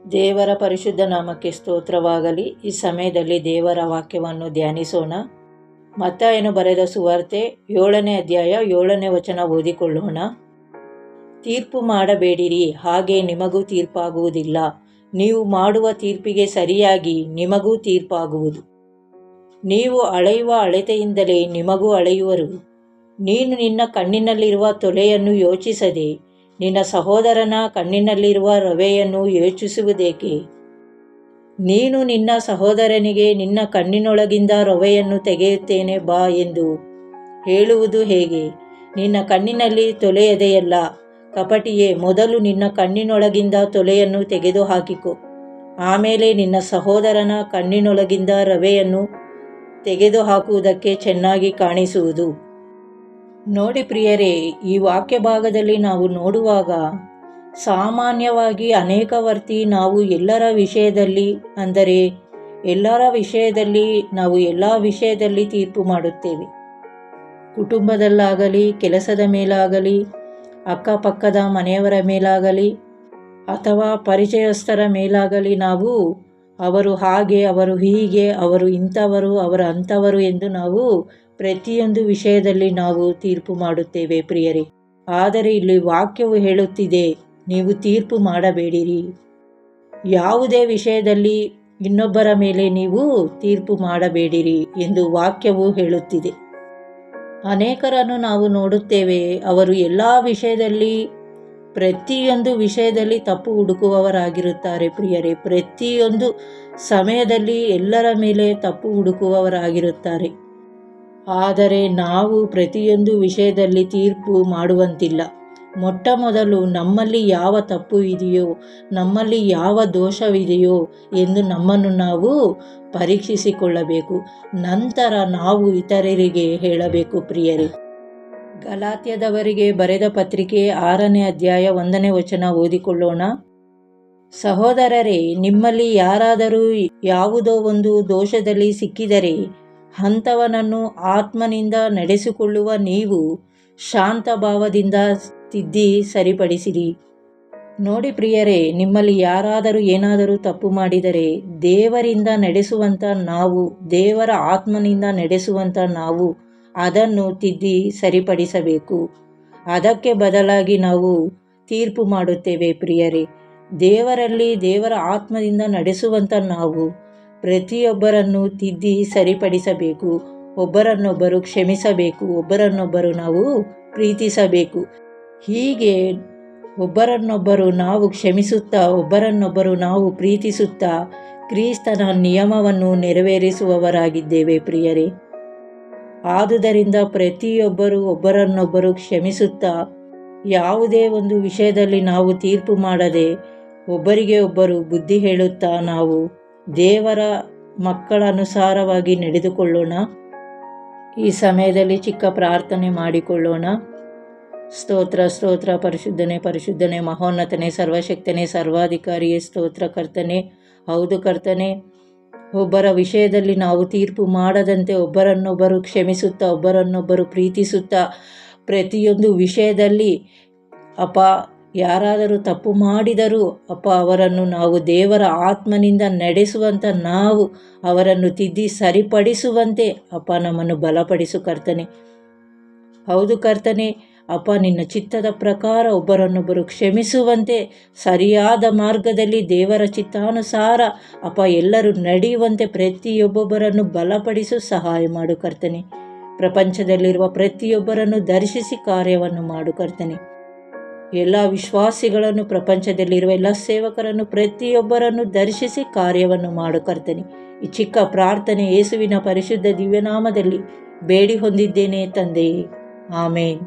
ದೇವರ ಪರಿಶುದ್ಧ ನಾಮಕ್ಕೆ ಸ್ತೋತ್ರವಾಗಲಿ. ಈ ಸಮಯದಲ್ಲಿ ದೇವರ ವಾಕ್ಯವನ್ನು ಧ್ಯಾನಿಸೋಣ. ಮತ್ತಾಯನು ಬರೆದ ಸುವಾರ್ತೆ 7ನೇ ಅಧ್ಯಾಯ 7ನೇ ವಚನ ಓದಿಕೊಳ್ಳೋಣ. ತೀರ್ಪು ಮಾಡಬೇಡಿರಿ, ಹಾಗೆ ನಿಮಗೂ ತೀರ್ಪಾಗುವುದಿಲ್ಲ. ನೀವು ಮಾಡುವ ತೀರ್ಪಿಗೆ ಸರಿಯಾಗಿ ನಿಮಗೂ ತೀರ್ಪಾಗುವುದು. ನೀವು ಅಳೆಯುವ ಅಳತೆಯಿಂದಲೇ ನಿಮಗೂ ಅಳೆಯುವರು. ನೀನು ನಿನ್ನ ಕಣ್ಣಿನಲ್ಲಿರುವ ತೊಲೆಯನ್ನು ಯೋಚಿಸದೆ ನಿನ್ನ ಸಹೋದರನ ಕಣ್ಣಿನಲ್ಲಿರುವ ರವೆಯನ್ನು ಯೋಚಿಸುವುದೇಕೆ? ನೀನು ನಿನ್ನ ಸಹೋದರನಿಗೆ ನಿನ್ನ ಕಣ್ಣಿನೊಳಗಿಂದ ರವೆಯನ್ನು ತೆಗೆಯುತ್ತೇನೆ ಬಾ ಎಂದು ಹೇಳುವುದು ಹೇಗೆ? ನಿನ್ನ ಕಣ್ಣಿನಲ್ಲಿ ತೊಲೆಯದೆಯಲ್ಲ, ಕಪಟಿಯೇ, ಮೊದಲು ನಿನ್ನ ಕಣ್ಣಿನೊಳಗಿಂದ ತೊಲೆಯನ್ನು ತೆಗೆದುಹಾಕಿಕೊ, ಆಮೇಲೆ ನಿನ್ನ ಸಹೋದರನ ಕಣ್ಣಿನೊಳಗಿಂದ ರವೆಯನ್ನು ತೆಗೆದುಹಾಕುವುದಕ್ಕೆ ಚೆನ್ನಾಗಿ ಕಾಣಿಸುವುದು. ನೋಡಿ ಪ್ರಿಯರೇ, ಈ ವಾಕ್ಯ ಭಾಗದಲ್ಲಿ ನಾವು ನೋಡುವಾಗ ಸಾಮಾನ್ಯವಾಗಿ ಅನೇಕವರ್ತಿ ನಾವು ಎಲ್ಲರ ವಿಷಯದಲ್ಲಿ ನಾವು ಎಲ್ಲ ವಿಷಯದಲ್ಲಿ ತೀರ್ಪು ಮಾಡುತ್ತೇವೆ. ಕುಟುಂಬದಲ್ಲಾಗಲಿ, ಕೆಲಸದ ಮೇಲಾಗಲಿ, ಅಕ್ಕಪಕ್ಕದ ಮನೆಯವರ ಮೇಲಾಗಲಿ ಅಥವಾ ಪರಿಚಯಸ್ಥರ ಮೇಲಾಗಲಿ ನಾವು ಅವರು ಹಾಗೆ, ಅವರು ಹೀಗೆ, ಅವರು ಇಂಥವರು, ಅವರು ಅಂಥವರು ಎಂದು ನಾವು ಪ್ರತಿಯೊಂದು ವಿಷಯದಲ್ಲಿ ನಾವು ತೀರ್ಪು ಮಾಡುತ್ತೇವೆ ಪ್ರಿಯರೇ. ಆದರೆ ಇಲ್ಲಿ ವಾಕ್ಯವು ಹೇಳುತ್ತಿದೆ, ನೀವು ತೀರ್ಪು ಮಾಡಬೇಡಿರಿ. ಯಾವುದೇ ವಿಷಯದಲ್ಲಿ ಇನ್ನೊಬ್ಬರ ಮೇಲೆ ನೀವು ತೀರ್ಪು ಮಾಡಬೇಡಿರಿ ಎಂದು ವಾಕ್ಯವು ಹೇಳುತ್ತಿದೆ. ಅನೇಕರನ್ನು ನಾವು ನೋಡುತ್ತೇವೆ, ಅವರು ಎಲ್ಲ ವಿಷಯದಲ್ಲಿ ಪ್ರತಿಯೊಂದು ವಿಷಯದಲ್ಲಿ ತಪ್ಪು ಹುಡುಕುವವರಾಗಿರುತ್ತಾರೆ ಪ್ರಿಯರೇ. ಪ್ರತಿಯೊಂದು ಸಮಯದಲ್ಲಿ ಎಲ್ಲರ ಮೇಲೆ ತಪ್ಪು ಹುಡುಕುವವರಾಗಿರುತ್ತಾರೆ. ಆದರೆ ನಾವು ಪ್ರತಿಯೊಂದು ವಿಷಯದಲ್ಲಿ ತೀರ್ಪು ಮಾಡುವಂತಿಲ್ಲ. ಮೊಟ್ಟ ಮೊದಲು ನಮ್ಮಲ್ಲಿ ಯಾವ ತಪ್ಪು ಇದೆಯೋ, ನಮ್ಮಲ್ಲಿ ಯಾವ ದೋಷವಿದೆಯೋ ಎಂದು ನಮ್ಮನ್ನು ನಾವು ಪರೀಕ್ಷಿಸಿಕೊಳ್ಳಬೇಕು. ನಂತರ ನಾವು ಇತರರಿಗೆ ಹೇಳಬೇಕು ಪ್ರಿಯರೇ. ಗಲಾತ್ಯದವರಿಗೆ ಬರೆದ ಪತ್ರಿಕೆ 6ನೇ ಅಧ್ಯಾಯ 1ನೇ ವಚನ ಓದಿಕೊಳ್ಳೋಣ. ಸಹೋದರರೇ, ನಿಮ್ಮಲ್ಲಿ ಯಾರಾದರೂ ಯಾವುದೋ ಒಂದು ದೋಷದಲ್ಲಿ ಸಿಕ್ಕಿದರೆ ಅಂಥವನನ್ನು ಆತ್ಮನಿಂದ ನಡೆಸಿಕೊಳ್ಳುವ ನೀವು ಶಾಂತ ಭಾವದಿಂದ ತಿದ್ದಿ ಸರಿಪಡಿಸಿರಿ. ನೋಡಿ ಪ್ರಿಯರೇ, ನಿಮ್ಮಲ್ಲಿ ಯಾರಾದರೂ ಏನಾದರೂ ತಪ್ಪು ಮಾಡಿದರೆ ದೇವರಿಂದ ನಡೆಸುವಂಥ ನಾವು, ದೇವರ ಆತ್ಮನಿಂದ ನಡೆಸುವಂಥ ನಾವು ಅದನ್ನು ತಿದ್ದಿ ಸರಿಪಡಿಸಬೇಕು. ಅದಕ್ಕೆ ಬದಲಾಗಿ ನಾವು ತೀರ್ಪು ಮಾಡುತ್ತೇವೆ ಪ್ರಿಯರೇ. ದೇವರ ಆತ್ಮದಿಂದ ನಡೆಸುವಂಥ ನಾವು ಪ್ರತಿಯೊಬ್ಬರನ್ನು ತಿದ್ದಿ ಸರಿಪಡಿಸಬೇಕು. ಒಬ್ಬರನ್ನೊಬ್ಬರು ಕ್ಷಮಿಸಬೇಕು, ಒಬ್ಬರನ್ನೊಬ್ಬರು ನಾವು ಪ್ರೀತಿಸಬೇಕು. ಹೀಗೆ ಒಬ್ಬರನ್ನೊಬ್ಬರು ನಾವು ಕ್ಷಮಿಸುತ್ತಾ, ಒಬ್ಬರನ್ನೊಬ್ಬರು ನಾವು ಪ್ರೀತಿಸುತ್ತಾ ಕ್ರಿಸ್ತನ ನಿಯಮವನ್ನು ನೆರವೇರಿಸುವವರಾಗಿದ್ದೇವೆ ಪ್ರಿಯರೇ. ಆದುದರಿಂದ ಪ್ರತಿಯೊಬ್ಬರು ಒಬ್ಬರನ್ನೊಬ್ಬರು ಕ್ಷಮಿಸುತ್ತಾ, ಯಾವುದೇ ಒಂದು ವಿಷಯದಲ್ಲಿ ನಾವು ತೀರ್ಪು ಮಾಡದೆ ಒಬ್ಬರಿಗೆ ಒಬ್ಬರು ಬುದ್ಧಿ ಹೇಳುತ್ತಾ ನಾವು ದೇವರ ಮಕ್ಕಳ ಅನುಸಾರವಾಗಿ ನಡೆದುಕೊಳ್ಳೋಣ. ಈ ಸಮಯದಲ್ಲಿ ಚಿಕ್ಕ ಪ್ರಾರ್ಥನೆ ಮಾಡಿಕೊಳ್ಳೋಣ. ಸ್ತೋತ್ರ ಸ್ತೋತ್ರ, ಪರಿಶುದ್ಧನೇ ಪರಿಶುದ್ಧನೇ, ಮಹೋನ್ನತನೇ, ಸರ್ವಶಕ್ತನೇ, ಸರ್ವಾಧಿಕಾರಿಯೇ, ಸ್ತೋತ್ರ ಕರ್ತನೆ. ಹೌದು ಕರ್ತನೆ, ಒಬ್ಬರ ವಿಷಯದಲ್ಲಿ ನಾವು ತೀರ್ಪು ಮಾಡದಂತೆ ಒಬ್ಬರನ್ನೊಬ್ಬರು ಕ್ಷಮಿಸುತ್ತಾ, ಒಬ್ಬರನ್ನೊಬ್ಬರು ಪ್ರೀತಿಸುತ್ತಾ, ಪ್ರತಿಯೊಂದು ವಿಷಯದಲ್ಲಿ ಅಪ್ಪ ಯಾರಾದರೂ ತಪ್ಪು ಮಾಡಿದರೂ ಅಪ್ಪ ಅವರನ್ನು ನಾವು ದೇವರ ಆತ್ಮನಿಂದ ನಡೆಸುವಂಥ ನಾವು ಅವರನ್ನು ತಿದ್ದಿ ಸರಿಪಡಿಸುವಂತೆ ಅಪ್ಪ ನಮ್ಮನ್ನು ಬಲಪಡಿಸು ಕರ್ತನೆ. ಹೌದು ಕರ್ತನೆ, ಅಪ್ಪ ನಿನ್ನ ಚಿತ್ತದ ಪ್ರಕಾರ ಒಬ್ಬರನ್ನೊಬ್ಬರು ಕ್ಷಮಿಸುವಂತೆ, ಸರಿಯಾದ ಮಾರ್ಗದಲ್ಲಿ ದೇವರ ಚಿತ್ತಾನುಸಾರ ಅಪ್ಪ ಎಲ್ಲರೂ ನಡೆಯುವಂತೆ ಪ್ರತಿಯೊಬ್ಬೊಬ್ಬರನ್ನು ಬಲಪಡಿಸು ಸಹಾಯ ಮಾಡು ಕರ್ತನೆ. ಪ್ರಪಂಚದಲ್ಲಿರುವ ಪ್ರತಿಯೊಬ್ಬರನ್ನು ದರ್ಶಿಸಿ ಕಾರ್ಯವನ್ನು ಮಾಡು ಕರ್ತನೆ. ಎಲ್ಲ ವಿಶ್ವಾಸಿಗಳನ್ನು, ಪ್ರಪಂಚದಲ್ಲಿರುವ ಎಲ್ಲ ಸೇವಕರನ್ನು, ಪ್ರತಿಯೊಬ್ಬರನ್ನು ದರ್ಶಿಸಿ ಕಾರ್ಯವನ್ನು ಮಾಡು ಕರ್ತನೆ. ಈ ಚಿಕ್ಕ ಪ್ರಾರ್ಥನೆ ಯೇಸುವಿನ ಪರಿಶುದ್ಧ ದಿವ್ಯನಾಮದಲ್ಲಿ ಬೇಡಿ ಹೊಂದಿದ್ದೇನೆ ತಂದೆಯೇ, ಆಮೇನ್.